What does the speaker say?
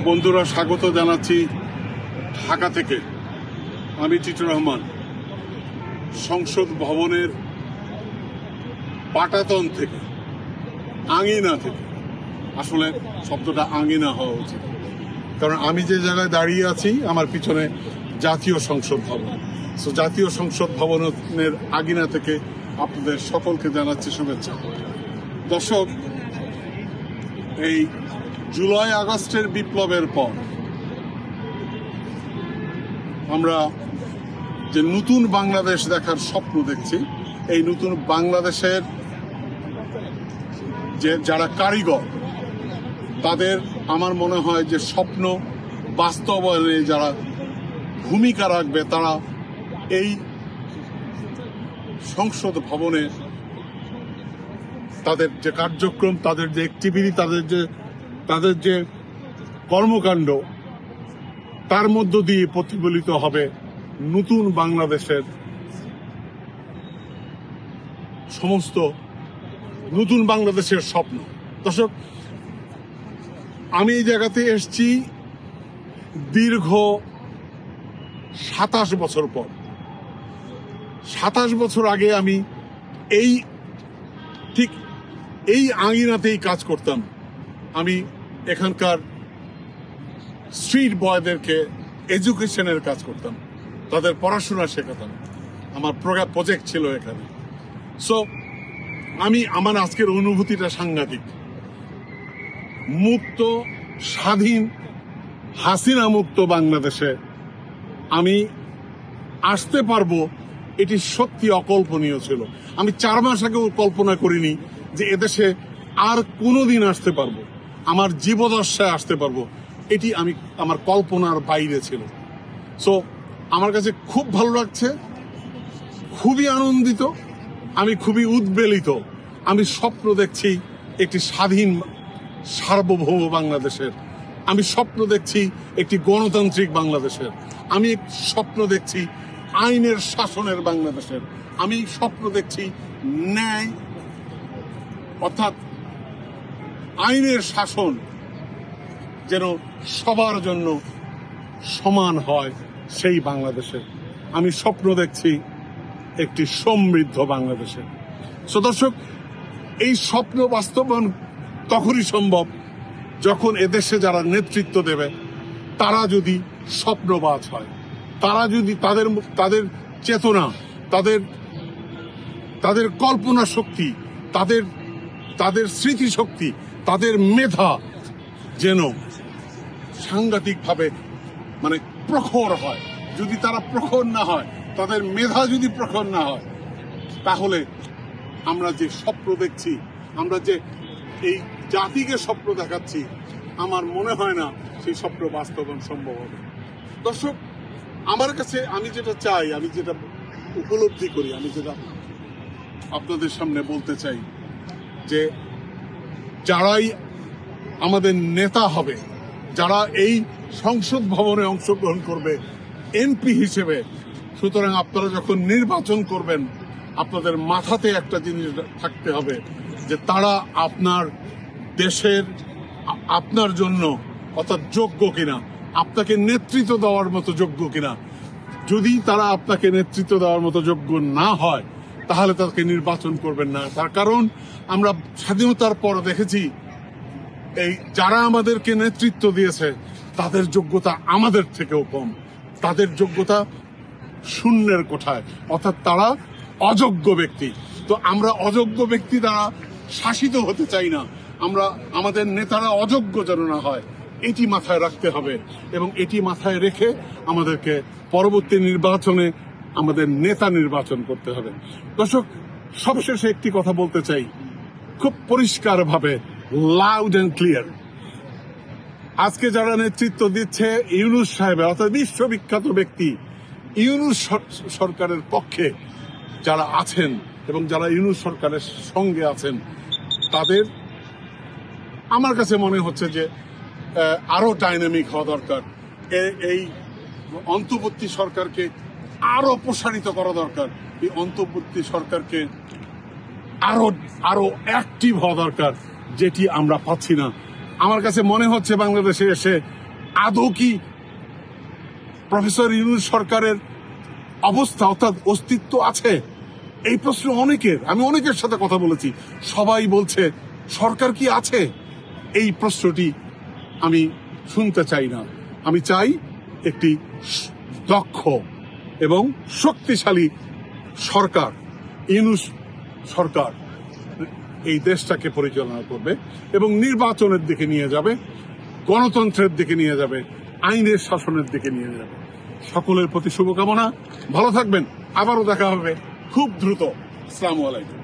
বন্ধুরা, স্বাগত জানাচ্ছি ঢাকা থেকে। আমি টিটু রহমান, সংসদ ভবনের পাটাতন থেকে, আঙিনা থেকে। আসলে শব্দটা আঙিনা হওয়া উচিত, কারণ আমি যে জায়গায় দাঁড়িয়ে আছি আমার পিছনে জাতীয় সংসদ ভবন। সো জাতীয় সংসদ ভবনের আঙিনা থেকে আপনাদের সকলকে জানাচ্ছি শুভেচ্ছা। দর্শক, এই জুলাই আগস্টের বিপ্লবের পর আমরা যে নতুন বাংলাদেশ দেখার স্বপ্ন দেখছি, এই নতুন বাংলাদেশের যে যারা কারিগর, তাদের আমার মনে হয় যে স্বপ্ন বাস্তবায়নে যারা ভূমিকা রাখবে, তারা এই সংসদ ভবনে তাদের যে কার্যক্রম, তাদের যে অ্যাক্টিভিটি, তাদের যে কর্মকাণ্ড, তার মধ্য দিয়ে প্রতিফলিত হবে নতুন বাংলাদেশের সমস্ত নতুন বাংলাদেশের স্বপ্ন। দর্শক, আমি এই জায়গাতে এসেছি দীর্ঘ 27 বছর পর। 27 বছর আগে আমি ঠিক এই আঙিনাতেই কাজ করতাম। আমি এখানকার স্ট্রিট বয়দেরকে এডুকেশনের কাজ করতাম, তাদের পড়াশোনা শেখাতাম। আমার প্রজেক্ট ছিল এখানে। সো আমার আজকের অনুভূতিটা সাংঘাতিক। মুক্ত, স্বাধীন, হাসিনা মুক্ত বাংলাদেশে আমি আসতে পারবো, এটি সত্যি অকল্পনীয় ছিল। আমি 4 মাস আগেও কল্পনা করিনি যে এদেশে আর কোনোদিন আসতে পারবো, আমার জীবদশায় আসতে পারবো। এটি আমার কল্পনার বাইরে ছিল। সো আমার কাছে খুব ভালো লাগছে, খুবই আনন্দিত, আমি খুবই উদ্বেলিত। আমি স্বপ্ন দেখছি একটি স্বাধীন সার্বভৌম বাংলাদেশের। আমি স্বপ্ন দেখছি একটি গণতান্ত্রিক বাংলাদেশের। আমি স্বপ্ন দেখছি আইনের শাসনের বাংলাদেশের। আমি স্বপ্ন দেখছি ন্যায়, অর্থাৎ আইনের শাসন যেন সবার জন্য সমান হয়, সেই বাংলাদেশে। আমি স্বপ্ন দেখছি একটি সমৃদ্ধ বাংলাদেশে। সো দর্শক, এই স্বপ্ন বাস্তবায়ন তখনই সম্ভব যখন এদেশে যারা নেতৃত্ব দেবে তারা যদি স্বপ্নবাজ হয়, তারা যদি তাদের চেতনা, তাদের কল্পনা শক্তি, তাদের স্মৃতিশক্তি, তাদের মেধা যেন সাংঘাতিকভাবে প্রখর হয়। যদি তারা প্রখর না হয়, তাদের মেধা যদি প্রখর না হয়, তাহলে আমরা যে স্বপ্ন দেখছি, আমরা যে এই জাতিকে স্বপ্ন দেখাচ্ছি, আমার মনে হয় না সেই স্বপ্ন বাস্তবায়ন সম্ভব হবে। দর্শক, আমার কাছে আমি যেটা চাই, আমি যেটা উপলব্ধি করি, আমি যেটা আপনাদের সামনে বলতে চাই, যে যারাই আমাদের নেতা হবে, যারা এই সংসদ ভবনে অংশগ্রহণ করবে এমপি হিসেবে, সুতরাং আপনারা যখন নির্বাচন করবেন, আপনাদের মাথাতে একটা জিনিস থাকতে হবে যে তারা আপনার দেশের, আপনার জন্য অর্থাৎ যোগ্য কিনা, আপনাকে নেতৃত্ব দেওয়ার মতো যোগ্য কিনা। যদি তারা আপনাকে নেতৃত্ব দেওয়ার মতো যোগ্য না হয়, তাহলে তাকে নির্বাচন করবেন না। তার কারণ আমরা স্বাধীনতার পর দেখেছি এই যারা আমাদেরকে নেতৃত্ব দিয়েছে তাদের যোগ্যতা আমাদের থেকেও কম, তাদের যোগ্যতা শূন্যের কোঠায়, অর্থাৎ তারা অযোগ্য ব্যক্তি। তো আমরা অযোগ্য ব্যক্তি দ্বারা শাসিত হতে চাই না। আমাদের নেতারা অযোগ্য যেন না হয়, এটি মাথায় রাখতে হবে, এবং এটি মাথায় রেখে আমাদেরকে পরবর্তী নির্বাচনে আমাদের নেতা নির্বাচন করতে হবে। দর্শক, সবশেষে একটি কথা বলতে চাই, খুব পরিষ্কারভাবে, লাউড অ্যান্ড ক্লিয়ার। আজকে যারা নেতৃত্ব দিচ্ছে ইউনূস সাহেব, অর্থাৎ বিশ্ববিখ্যাত ব্যক্তি, ইউনূস সরকারের পক্ষে যারা আছেন এবং যারা ইউনূস সরকারের সঙ্গে আছেন, তাদের আমার কাছে মনে হচ্ছে যে আরো ডাইনামিক হওয়া দরকার। এই অন্তর্বর্তী সরকারকে আরো প্রসারিত করা দরকার। এই অন্তর্বর্তী সরকারকে আরো অ্যাক্টিভ হওয়া দরকার, যেটি আমরা পাচ্ছি না। আমার কাছে মনে হচ্ছে বাংলাদেশে এসে আদৌ কি প্রফেসর ইউনূস সরকারের অবস্থা অর্থাৎ অস্তিত্ব আছে? এই প্রশ্ন অনেকের, আমি অনেকের সাথে কথা বলেছি, সবাই বলছে সরকার কি আছে? এই প্রশ্নটি আমি শুনতে চাই না। আমি চাই একটি দক্ষ এবং শক্তিশালী সরকার, ইউনূস সরকার এই দেশটাকে পরিচালনা করবে এবং নির্বাচনের দিকে নিয়ে যাবে, গণতন্ত্রের দিকে নিয়ে যাবে, আইনের শাসনের দিকে নিয়ে যাবে। সকলের প্রতি শুভকামনা, ভালো থাকবেন, আবারও দেখা হবে খুব দ্রুত। আসসালামু আলাইকুম।